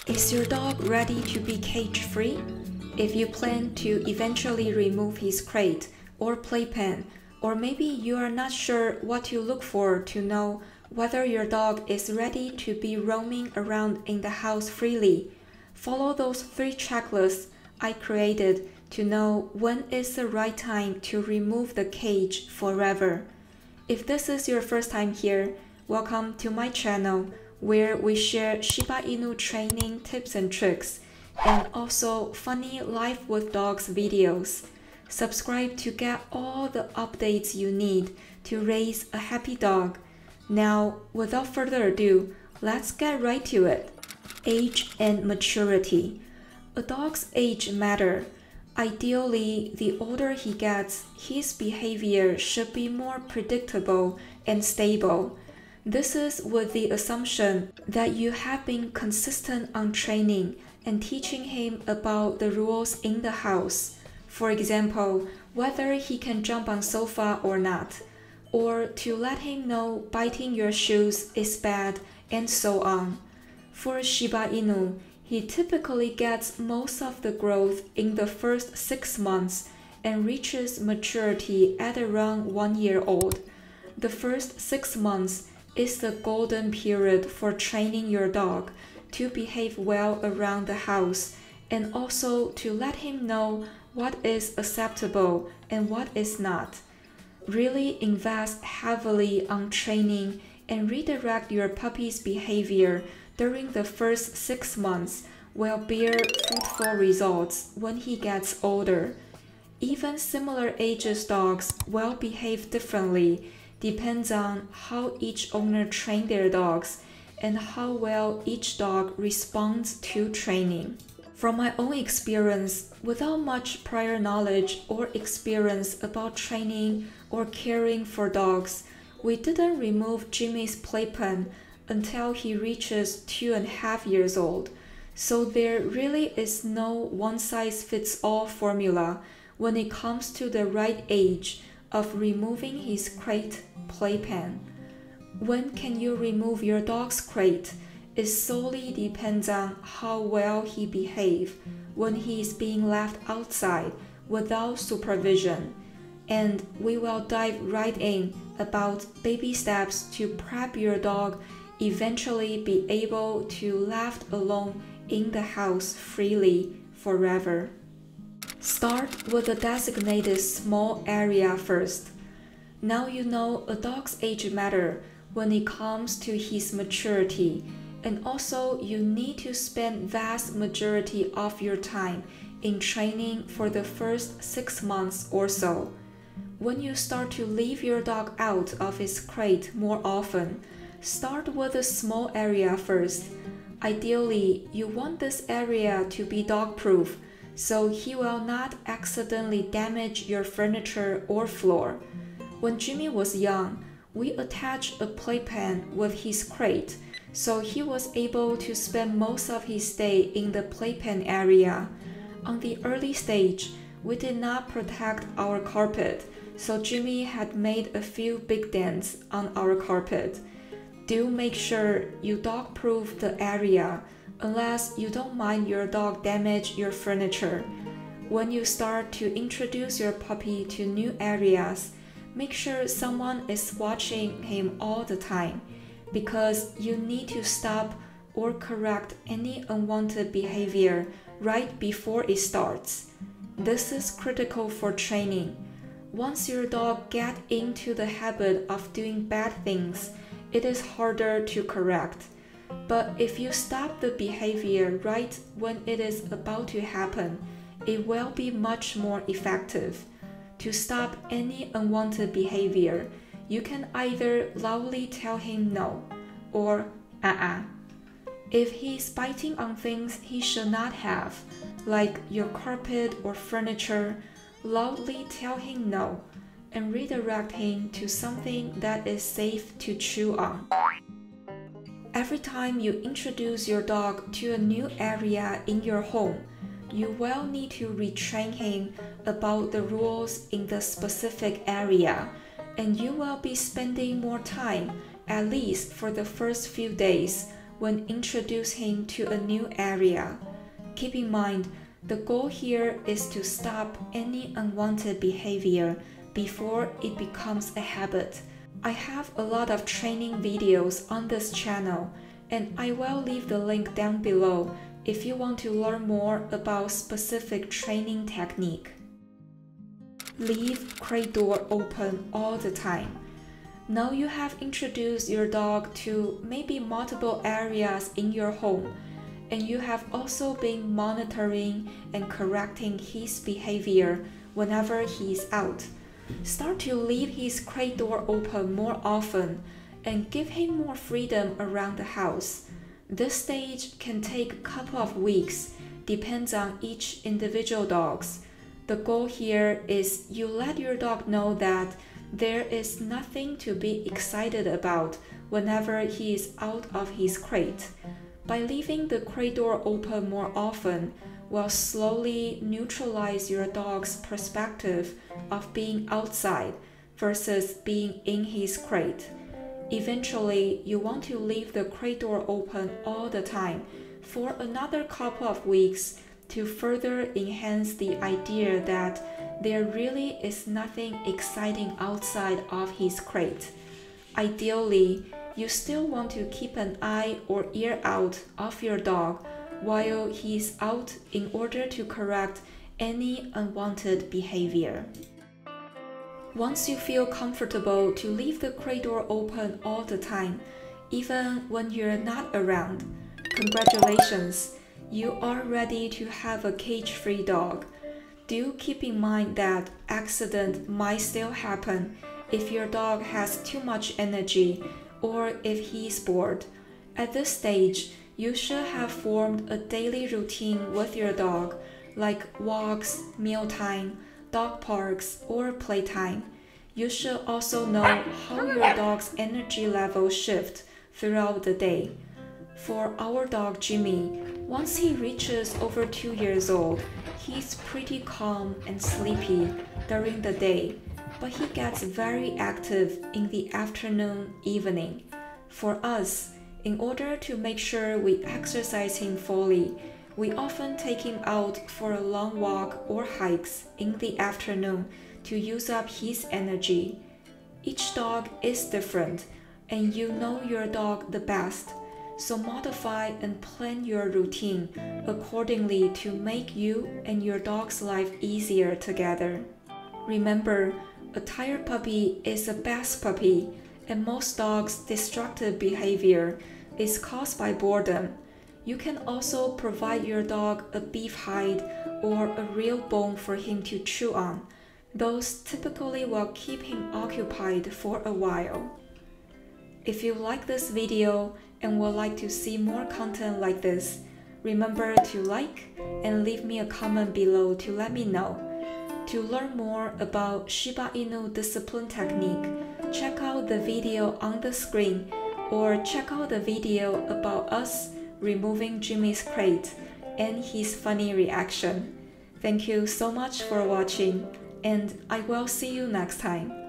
Is your dog ready to be cage-free? If you plan to eventually remove his crate or playpen, or maybe you are not sure what to look for to know whether your dog is ready to be roaming around in the house freely, follow those 3 checklists I created to know when is the right time to remove the cage forever. If this is your first time here, welcome to my channel where we share Shiba Inu training tips and tricks and also funny life with dogs videos. Subscribe to get all the updates you need to raise a happy dog. Now, without further ado, let's get right to it. Age and maturity. A dog's age matters. Ideally, the older he gets, his behavior should be more predictable and stable. This is with the assumption that you have been consistent on training and teaching him about the rules in the house. For example, whether he can jump on sofa or not, or to let him know biting your shoes is bad, and so on. For Shiba Inu, he typically gets most of the growth in the first 6 months and reaches maturity at around 1 year old. The first 6 months is the golden period for training your dog to behave well around the house and also to let him know what is acceptable and what is not. Really invest heavily on training and redirect your puppy's behavior during the first 6 months will bear fruitful results when he gets older. Even similar ages dogs will behave differently. Depends on how each owner trained their dogs and how well each dog responds to training. From my own experience, without much prior knowledge or experience about training or caring for dogs, we didn't remove Jimmy's playpen until he reaches 2.5 years old. So there really is no one-size-fits-all formula when it comes to the right age of removing his crate playpen. When can you remove your dog's crate? It solely depends on how well he behaves when he is being left outside without supervision. And we will dive right in about baby steps to prep your dog eventually be able to left alone in the house freely forever. Start with a designated small area first. Now you know a dog's age matters when it comes to his maturity, and also you need to spend vast majority of your time in training for the first 6 months or so. When you start to leave your dog out of his crate more often, start with a small area first. Ideally, you want this area to be dog-proof, so he will not accidentally damage your furniture or floor. When Jimmy was young, we attached a playpen with his crate, so he was able to spend most of his day in the playpen area. On the early stage, we did not protect our carpet, so Jimmy had made a few big dents on our carpet. Do make sure you dog-proof the area, unless you don't mind your dog damage your furniture. When you start to introduce your puppy to new areas, make sure someone is watching him all the time, because you need to stop or correct any unwanted behavior right before it starts. This is critical for training. Once your dog gets into the habit of doing bad things, it is harder to correct. But if you stop the behavior right when it is about to happen, it will be much more effective. To stop any unwanted behavior, you can either loudly tell him no or If he is biting on things he should not have, like your carpet or furniture, loudly tell him no and redirect him to something that is safe to chew on. Every time you introduce your dog to a new area in your home, you will need to retrain him about the rules in the specific area, and you will be spending more time, at least for the first few days, when introduce him to a new area. Keep in mind, the goal here is to stop any unwanted behavior before it becomes a habit. I have a lot of training videos on this channel, and I will leave the link down below if you want to learn more about specific training technique. Leave crate door open all the time. Now you have introduced your dog to maybe multiple areas in your home, and you have also been monitoring and correcting his behavior whenever he's out. Start to leave his crate door open more often and give him more freedom around the house. This stage can take a couple of weeks, depends on each individual dog. The goal here is you let your dog know that there is nothing to be excited about whenever he is out of his crate. By leaving the crate door open more often, will slowly neutralize your dog's perspective of being outside versus being in his crate. Eventually, you want to leave the crate door open all the time for another couple of weeks to further enhance the idea that there really is nothing exciting outside of his crate. Ideally, you still want to keep an eye or ear out of your dog while he is out in order to correct any unwanted behavior. Once you feel comfortable to leave the crate door open all the time, even when you're not around, congratulations, you are ready to have a cage-free dog. Do keep in mind that accident might still happen if your dog has too much energy or if he's bored. At this stage, you should have formed a daily routine with your dog, like walks, mealtime, dog parks, or playtime. You should also know how your dog's energy level shifts throughout the day. For our dog Jimmy, once he reaches over 2 years old, he's pretty calm and sleepy during the day, but he gets very active in the afternoon, evening. For us, in order to make sure we exercise him fully, we often take him out for a long walk or hikes in the afternoon to use up his energy. Each dog is different, and you know your dog the best, so modify and plan your routine accordingly to make you and your dog's life easier together. Remember, a tired puppy is a best puppy, and most dogs' destructive behavior is caused by boredom. You can also provide your dog a beef hide or a real bone for him to chew on. Those typically will keep him occupied for a while. If you like this video and would like to see more content like this, remember to like and leave me a comment below to let me know. To learn more about Shiba Inu discipline technique, check out the video on the screen or check out the video about us removing Jimmy's crate and his funny reaction. Thank you so much for watching, and I will see you next time.